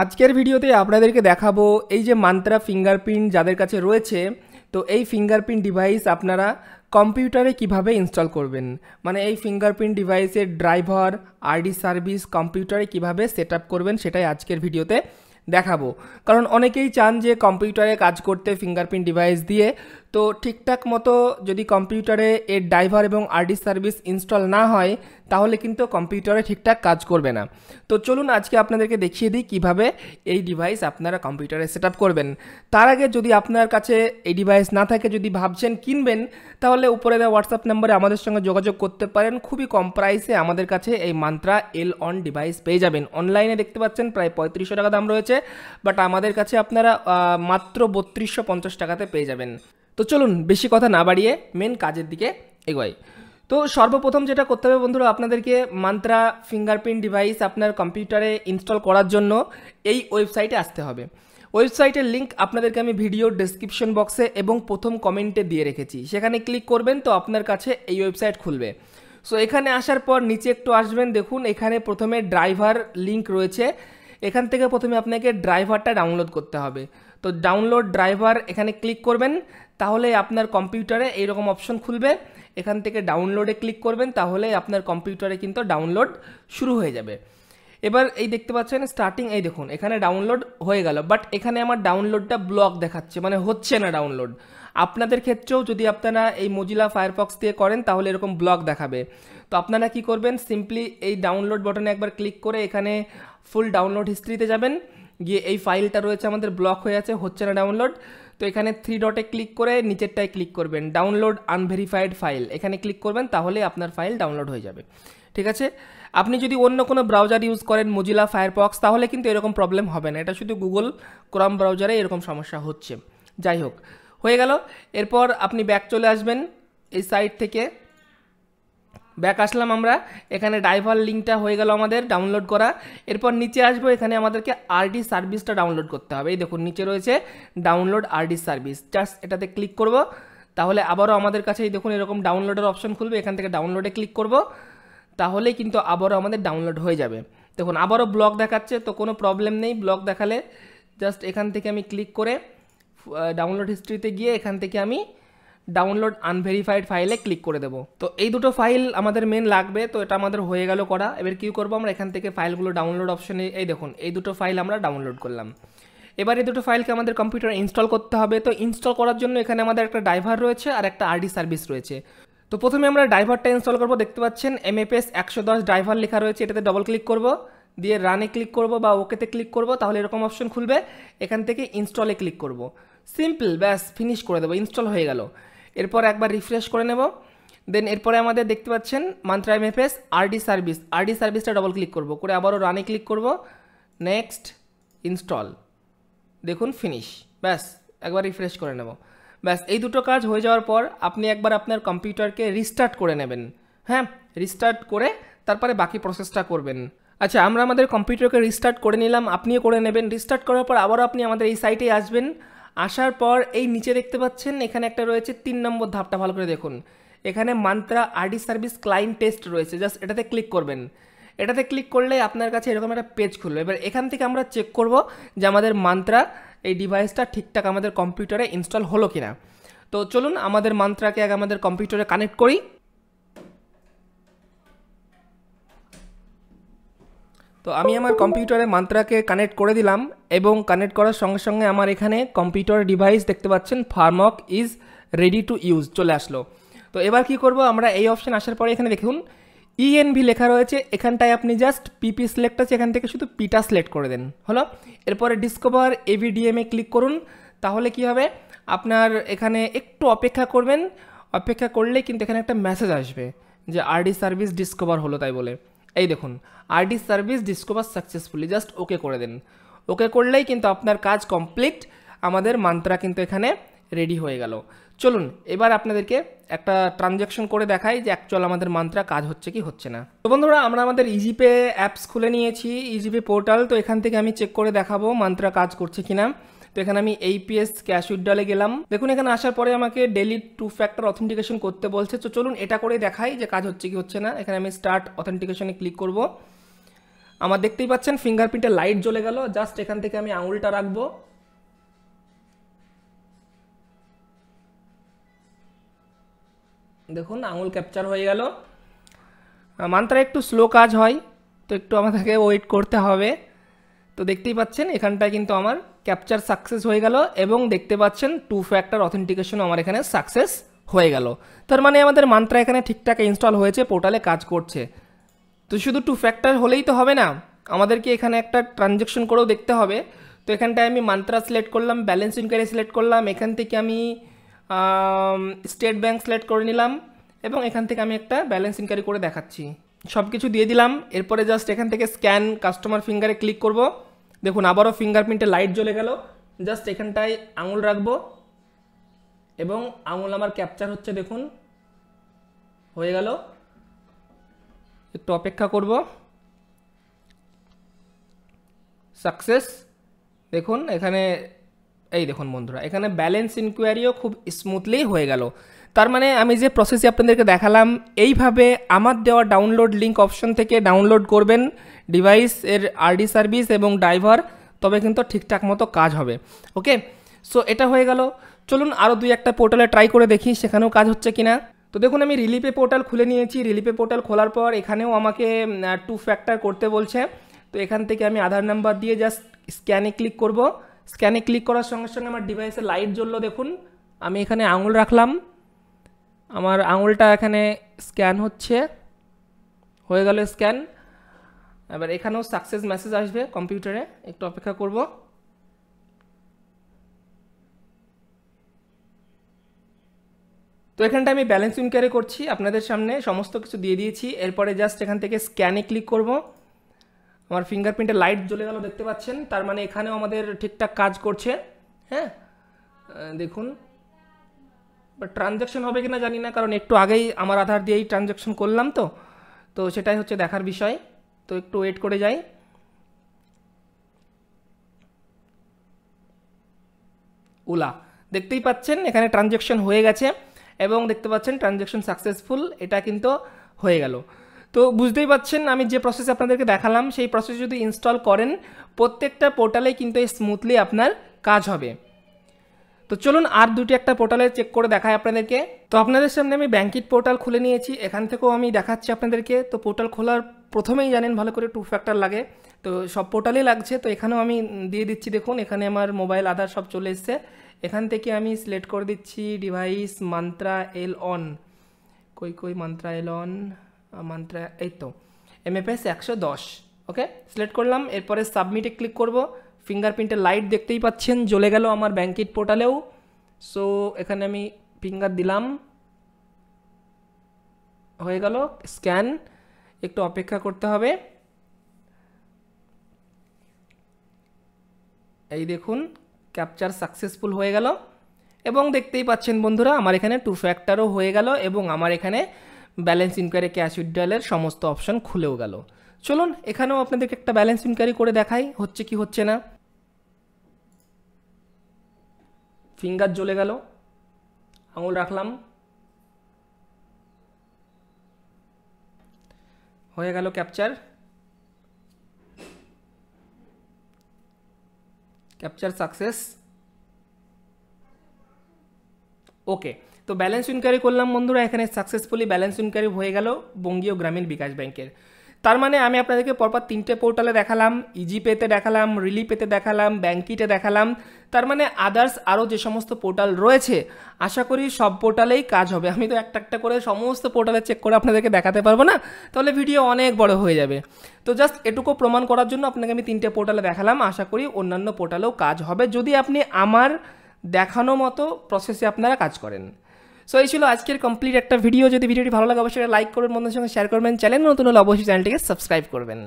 আজকের ভিডিওতে আপনাদেরকে দেখাবো এই যে মান্ত্রা ফিঙ্গারপ্রিন্ট যাদের কাছে রয়েছে, তো এই ফিঙ্গারপ্রিন্ট ডিভাইস আপনারা কম্পিউটারে কিভাবে ইনস্টল করবেন, মানে এই ফিঙ্গারপ্রিন্ট ডিভাইসের ড্রাইভার আরডি সার্ভিস কম্পিউটারে কিভাবে সেট আপ করবেন সেটাই আজকের ভিডিওতে দেখাবো। কারণ অনেকেই চান যে কম্পিউটারে কাজ করতে ফিঙ্গারপ্রিন্ট ডিভাইস দিয়ে, তো ঠিকঠাক মতো যদি কম্পিউটারে এর ড্রাইভার এবং আরডি সার্ভিস ইনস্টল না হয় তাহলে কিন্তু কম্পিউটারে ঠিকঠাক কাজ করবে না। তো চলুন আজকে আপনাদেরকে দেখিয়ে দিই কিভাবে এই ডিভাইস আপনারা কম্পিউটারে সেট আপ করবেন। তার আগে যদি আপনার কাছে এই ডিভাইস না থাকে, যদি ভাবছেন কিনবেন, তাহলে উপরে দেওয়া হোয়াটসঅ্যাপ নাম্বারে আমাদের সঙ্গে যোগাযোগ করতে পারেন। খুবই কম প্রাইসে আমাদের কাছে এই মান্ত্রা এল অন ডিভাইস পেয়ে যাবেন। অনলাইনে দেখতে পাচ্ছেন প্রায় 3500 টাকা দাম রয়েছে, বাট আমাদের কাছে আপনারা মাত্র 3250 টাকাতে পেয়ে যাবেন। তো চলুন বেশি কথা না বাড়িয়ে মেন কাজের দিকে এগোই। তো সর্বপ্রথম যেটা করতে হবে বন্ধুরা, আপনাদেরকে মান্ত্রা ফিঙ্গারপ্রিন্ট ডিভাইস আপনার কম্পিউটারে ইনস্টল করার জন্য এই ওয়েবসাইটে আসতে হবে। ওয়েবসাইটের লিঙ্ক আপনাদেরকে আমি ভিডিওর ডেসক্রিপশন বক্সে এবং প্রথম কমেন্টে দিয়ে রেখেছি, সেখানে ক্লিক করবেন তো আপনার কাছে এই ওয়েবসাইট খুলবে। সো এখানে আসার পর নিচে একটু আসবেন, দেখুন এখানে প্রথমে ড্রাইভার লিঙ্ক রয়েছে। এখান থেকে প্রথমে আপনাকে ড্রাইভারটা ডাউনলোড করতে হবে। তো ডাউনলোড ড্রাইভার এখানে ক্লিক করবেন, তাহলে আপনার কম্পিউটারে এইরকম অপশন খুলবে। এখান থেকে ডাউনলোডে ক্লিক করবেন, তাহলে আপনার কম্পিউটারে কিন্তু ডাউনলোড শুরু হয়ে যাবে। এবার এই দেখতে পাচ্ছেন স্টার্টিং, এই দেখুন এখানে ডাউনলোড হয়ে গেল, বাট এখানে আমার ডাউনলোডটা ব্লক দেখাচ্ছে, মানে হচ্ছে না ডাউনলোড। আপনাদের ক্ষেত্রেও যদি আপনারা এই মোজিলা ফায়ারফক্স দিয়ে করেন তাহলে এরকম ব্লক দেখাবে। তো আপনারা কি করবেন, সিম্পলি এই ডাউনলোড বাটনে একবার ক্লিক করে এখানে ফুল ডাউনলোড হিস্ট্রিতে যাবেন, গিয়ে এই ফাইলটা রয়েছে আমাদের ব্লক হয়ে আছে, হচ্ছে না ডাউনলোড। তো এখানে 3 ডটে ক্লিক করে নিচেরটায় ক্লিক করবেন, ডাউনলোড আনভেরিফাইড ফাইল, এখানে ক্লিক করবেন, তাহলে আপনার ফাইল ডাউনলোড হয়ে যাবে। ঠিক আছে। আপনি যদি অন্য কোনো ব্রাউজার ইউজ করেন মোজিলা ফায়ারফক্স, তাহলে কিন্তু এরকম প্রবলেম হবে না, এটা শুধু গুগল ক্রোম ব্রাউজারে এরকম সমস্যা হচ্ছে। যাই হোক, হয়ে গেল। এরপর আপনি ব্যাক চলে আসবেন, এই সাইট থেকে ব্যাক আসলাম আমরা। এখানে ড্রাইভার লিঙ্কটা হয়ে গেল আমাদের ডাউনলোড করা। এরপর নিচে আসবো, এখানে আমাদেরকে আরডি সার্ভিসটা ডাউনলোড করতে হবে। এই দেখুন নিচে রয়েছে ডাউনলোড আরডি সার্ভিস, জাস্ট এটাতে ক্লিক করব, তাহলে আবারও আমাদের কাছে এই দেখুন এরকম ডাউনলোডের অপশন খুলবে। এখান থেকে ডাউনলোডে ক্লিক করব, তাহলেই কিন্তু আবারও আমাদের ডাউনলোড হয়ে যাবে। দেখুন আবারও ব্লক দেখাচ্ছে, তো কোনো প্রবলেম নেই ব্লক দেখালে। জাস্ট এখান থেকে আমি ক্লিক করে ডাউনলোড হিস্ট্রিতে গিয়ে এখান থেকে আমি ডাউনলোড আনভেরিফাইড ফাইলে ক্লিক করে দেবো। তো এই দুটো ফাইল আমাদের মেন লাগবে, তো এটা আমাদের হয়ে গেল করা। এবার কী করবো, আমরা এখান থেকে ফাইলগুলো ডাউনলোড অপশনে, এই দেখুন এই দুটো ফাইল আমরা ডাউনলোড করলাম। এবার এই দুটো ফাইলকে আমাদের কম্পিউটারে ইনস্টল করতে হবে। তো ইনস্টল করার জন্য এখানে আমাদের একটা ড্রাইভার রয়েছে আর একটা আরডি সার্ভিস রয়েছে। তো প্রথমে আমরা ড্রাইভারটা ইনস্টল করবো। দেখতে পাচ্ছেন MFS 110 ড্রাইভার লেখা রয়েছে, এটাতে ডবল ক্লিক করব, দিয়ে রানে ক্লিক করব বা ওকেতে ক্লিক করব, তাহলে এরকম অপশন খুলবে। এখান থেকে ইনস্টলে ক্লিক করব, সিম্পল, ব্যাস ফিনিশ করে দেবো, ইনস্টল হয়ে গেল। এরপর একবার রিফ্রেশ করে নেব। দেন এরপরে আমাদের দেখতে পাচ্ছেন মান্ত্রা MFS আরডি সার্ভিসটা ডবল ক্লিক করব, করে আবারও রানে ক্লিক করব, নেক্সট, ইনস্টল, দেখুন ফিনিশ, ব্যাস একবার রিফ্রেশ করে নেব। ব্যাস এই দুটো কাজ হয়ে যাওয়ার পর আপনি একবার আপনার কম্পিউটারকে রিস্টার্ট করে নেবেন। হ্যাঁ, রিস্টার্ট করে তারপরে বাকি প্রসেসটা করবেন। আচ্ছা, আমরা আমাদের কম্পিউটারকে রিস্টার্ট করে নিলাম, আপনিও করে নেবেন। রিস্টার্ট করার পর আবারও আপনি আমাদের এই সাইটে আসবেন। আসার পর এই নিচে দেখতে পাচ্ছেন এখানে একটা রয়েছে 3 নম্বর ধাপটা, ভালো করে দেখুন, এখানে mantra RD service client test রয়েছে, জাস্ট এটাতে ক্লিক করবেন। এটাতে ক্লিক করলে আপনার কাছে এরকম একটা পেজ খুলবে। এবার এখান থেকে আমরা চেক করব যে আমাদের মান্ত্রা এই ডিভাইসটা ঠিকঠাক আমাদের কম্পিউটারে ইনস্টল হলো কিনা। তো চলুন আমাদের মান্ত্রাকে আগে আমাদের কম্পিউটারে কানেক্ট করি। তো আমি আমার কম্পিউটারে মান্ত্রাকে কানেক্ট করে দিলাম, এবং কানেক্ট করার সঙ্গে সঙ্গে আমার এখানে কম্পিউটার ডিভাইস দেখতে পাচ্ছেন ফার্মক ইজ রেডি টু ইউজ চলে আসলো। তো এবার কি করব, আমরা এই অপশন আসার পরে এখানে দেখুন ENV লেখা রয়েছে, এখানটায় আপনি জাস্ট PP সিলেক্ট আছে, এখান থেকে শুধু পিটা সিলেক্ট করে দেন, হলো। এরপরে ডিসকভার AVDMA ক্লিক করুন, তাহলে কি হবে, আপনার এখানে একটু অপেক্ষা করবেন। অপেক্ষা করলেই কিন্তু এখানে একটা মেসেজ আসবে যে আরডি সার্ভিস ডিসকভার হলো, তাই বলে এই দেখুন RD service discover successfully, just okay করে দেন। ওকে করলেই কিন্তু আপনার কাজ কমপ্লিট, আমাদের মান্ত্রা কিন্তু এখানে রেডি হয়ে গেল। চলুন এবার আপনাদেরকে একটা ট্রানজ্যাকশন করে দেখাই যে অ্যাকচুয়াল আমাদের মান্ত্রা কাজ হচ্ছে কি হচ্ছে না। তো বন্ধুরা, আমরা আমাদের ইজিপে অ্যাপস খুলে নিয়েছি, ইজিপে পোর্টাল। তো এখান থেকে আমি চেক করে দেখাবো মান্ত্রা কাজ করছে কিনা। তো এখানে আমি APS ক্যাশ উইথড্রলে গেলাম। দেখুন এখানে আসার পরে আমাকে ডেলি 2 ফ্যাক্টর অথেন্টিকেশন করতে বলছে। তো চলুন এটা করে দেখাই যে কাজ হচ্ছে কি হচ্ছে না। এখানে আমি স্টার্ট অথেন্টিকেশনে ক্লিক করব। আমার দেখতেই পাচ্ছেন ফিঙ্গারপ্রিন্টের লাইট জ্বলে গেল। জাস্ট এখান থেকে আমি আঙুলটা রাখবো, দেখুন আঙুল ক্যাপচার হয়ে গেল। মান্ত্রা একটু স্লো কাজ হয়, তো একটু আমাদেরকে ওয়েট করতে হবে। তো দেখতেই পাচ্ছেন এখানটায় কিন্তু আমার ক্যাপচার সাকসেস হয়ে গেল এবং দেখতে পাচ্ছেন 2 ফ্যাক্টর অথেন্টিকেশন আমার এখানে সাকসেস হয়ে গেল। তার মানে আমাদের মান্ত্রা এখানে ঠিকঠাক ইনস্টল হয়েছে, পোর্টালে কাজ করছে। তো শুধু 2 ফ্যাক্টর হলেই তো হবে না, আমাদেরকে এখানে একটা ট্রানজ্যাকশন করেও দেখতে হবে। তো এখানটায় আমি মান্ত্রা সিলেক্ট করলাম, ব্যালেন্স ইনকোয়ারি সিলেক্ট করলাম, এখান থেকে আমি স্টেট ব্যাঙ্ক সিলেক্ট করে নিলাম এবং এখান থেকে আমি একটা ব্যালেন্স ইনকোয়ারি করে দেখাচ্ছি। সব কিছু দিয়ে দিলাম। এরপরে জাস্ট এখান থেকে স্ক্যান কাস্টমার ফিঙ্গারে ক্লিক করব। দেখুন আবারও ফিঙ্গারপ্রিন্টে লাইট জ্বলে গেল। জাস্ট এখানটায় আঙুল রাখবো এবং আঙুল আমার ক্যাপচার হচ্ছে, দেখুন হয়ে গেল। একটু অপেক্ষা করব, সাকসেস। দেখুন এখানে এই দেখুন বন্ধুরা, এখানে ব্যালেন্স ইনকোয়ারিও খুব স্মুথলি হয়ে গেল। তার মানে আমি যে প্রসেসে আপনাদেরকে দেখালাম, এইভাবে আমার দেওয়া ডাউনলোড লিঙ্ক অপশন থেকে ডাউনলোড করবেন ডিভাইস এর আরডি সার্ভিস এবং ড্রাইভার, তবে কিন্তু ঠিকঠাক মতো কাজ হবে। ওকে, সো এটা হয়ে গেল। চলুন আরও 2-1টা পোর্টালে ট্রাই করে দেখি সেখানেও কাজ হচ্ছে কিনা। তো দেখুন আমি রিলিপে পোর্টাল খুলে নিয়েছি। রিলিপে পোর্টাল খোলার পর এখানেও আমাকে 2 ফ্যাক্টর করতে বলছে। তো এখান থেকে আমি আধার নাম্বার দিয়ে জাস্ট স্ক্যানে ক্লিক করব। স্ক্যানে ক্লিক করার সঙ্গে সঙ্গে আমার ডিভাইসে লাইট জ্বললো। দেখুন আমি এখানে আঙুল রাখলাম, আমার আঙুলটা এখানে স্ক্যান হচ্ছে, হয়ে গেল স্ক্যান। এবার এখানেও সাকসেস মেসেজ আসবে কম্পিউটারে, একটু অপেক্ষা করব। তো এখানটা আমি ব্যালেন্স ইনকোয়ারি করছি, আপনাদের সামনে সমস্ত কিছু দিয়ে দিয়েছি। এরপরে জাস্ট এখান থেকে স্ক্যানে ক্লিক করব। আমার ফিঙ্গারপ্রিন্টে লাইট জ্বলে গেল, দেখতে পাচ্ছেন। তার মানে এখানেও আমাদের ঠিকঠাক কাজ করছে। হ্যাঁ দেখুন, বাট ট্রানজ্যাকশন হবে কিনা জানি না, কারণ একটু আগেই আমার আধার দিয়েই ট্রানজ্যাকশন করলাম। তো সেটাই হচ্ছে দেখার বিষয়। তো একটু ওয়েট করে যাই। ওলা দেখতেই পাচ্ছেন এখানে ট্রানজ্যাকশন হয়ে গেছে এবং দেখতে পাচ্ছেন ট্রানজ্যাকশন সাকসেসফুল, এটা কিন্তু হয়ে গেল। তো বুঝতেই পাচ্ছেন আমি যে প্রসেস আপনাদেরকে দেখালাম, সেই প্রসেস যদি ইনস্টল করেন প্রত্যেকটা পোর্টালেই কিন্তু স্মুথলি আপনার কাজ হবে। তো চলুন আর 2-1টা পোর্টালে চেক করে দেখাই আপনাদেরকে। তো আপনাদের সামনে আমি ব্যাঙ্কিট পোর্টাল খুলে নিয়েছি, এখান থেকেও আমি দেখাচ্ছি আপনাদেরকে। তো পোর্টাল খোলার প্রথমেই জানেন ভালো করে 2 ফ্যাক্টর লাগে, তো সব পোর্টালেই লাগছে। তো এখানেও আমি দিয়ে দিচ্ছি, দেখুন এখানে আমার মোবাইল আধার সব চলে এসছে। এখান থেকে আমি সিলেক্ট করে দিচ্ছি ডিভাইস মান্ত্রা এল অন, কই মান্ত্রা এল অন, মান্ত্রা এই তো MFS 110। ওকে সিলেক্ট করলাম। এরপরে সাবমিটে ক্লিক করব। ফিঙ্গারপ্রিন্টের লাইট দেখতেই পাচ্ছেন জ্বলে গেল আমার ব্যাঙ্কিট পোর্টালেও। সো এখানে আমি ফিঙ্গার দিলাম, হয়ে গেল স্ক্যান। একটু অপেক্ষা করতে হবে। এই দেখুন ক্যাপচার সাকসেসফুল হয়ে গেল এবং দেখতেই পাচ্ছেন বন্ধুরা আমার এখানে 2 ফ্যাক্টরও হয়ে গেল এবং আমার এখানে ব্যালেন্স ইনকোয়ারি ক্যাশ উইথড্রয়ালের সমস্ত অপশন খুলেও গেল। চলুন এখানেও আপনাদেরকে একটা ব্যালেন্স ইনকোয়ারি করে দেখাই হচ্ছে কি হচ্ছে না। ফিঙ্গার জ্বলে গেল, আঙুল রাখলাম, হয়ে গেল ক্যাপচার সাকসেস। ওকে, তো ব্যালেন্স ইনকোয়ারি করলাম বন্ধুরা, এখানে সাকসেসফুলি ব্যালেন্স ইনকোয়ারি হয়ে গেল বঙ্গীয় গ্রামীণ বিকাশ ব্যাংকের। তার মানে আমি আপনাদেরকে পরপর 3টে পোর্টালে দেখালাম, ইজিপেতে দেখালাম, রিলিপেতে দেখালাম, ব্যাঙ্কিটে দেখালাম। তার মানে আদার্স আরও যে সমস্ত পোর্টাল রয়েছে আশা করি সব পোর্টালেই কাজ হবে। আমি তো একটা করে সমস্ত পোর্টালে চেক করে আপনাদেরকে দেখাতে পারবো না, তাহলে ভিডিও অনেক বড় হয়ে যাবে। তো জাস্ট এটুকু প্রমাণ করার জন্য আপনাকে আমি 3টে পোর্টালে দেখালাম। আশা করি অন্যান্য পোর্টালেও কাজ হবে যদি আপনি আমার দেখানো মতো প্রসেসে আপনারা কাজ করেন। সো এই ছিল আজকের কমপ্লিট একটা ভিডিও। যদি ভিডিওটি ভালো লাগে অবশ্যই লাইক করবেন, বন্ধুদের সঙ্গে শেয়ার করবেন, চ্যানেল নতুন হলে অবশ্যই চ্যানেলটিকে সাবস্ক্রাইব করবেন।